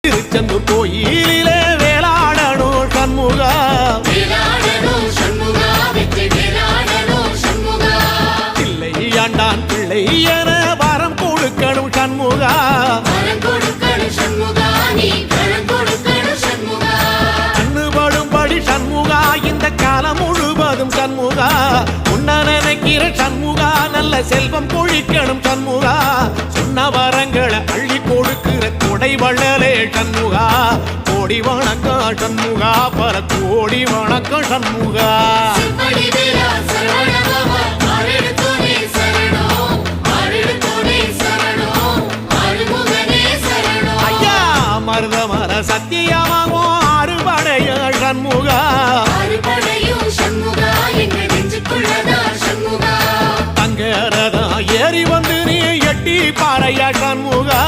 திருச்செந்தூர் கோயிலிலே வேளாடணும் சண்முகா, பிள்ளை ஆண்டான் பிள்ளை என வரம் கொடுக்கணும் சண்முகா, கண்ணுபடும்படி சண்முகா இந்த காலம் முழுவதும் சண்முகா, உன்ன நினைக்கிற சண்முகா நல்ல செல்வம் பொழிக்கணும் சண்முகா, சொன்ன வரங்களை அள்ளி கொடுக்கிற கொடை வள்ளலே சண்முகா, கோடி வணக்கம் சண்முகா, பல கோடி வணக்கம் சண்முகா. ஐயா மருதமர சத்தியமாகும் அறுபடைய சண்முகா, தங்கரதா ஏறி வந்து நீ எட்டி பாறையா சண்முகா,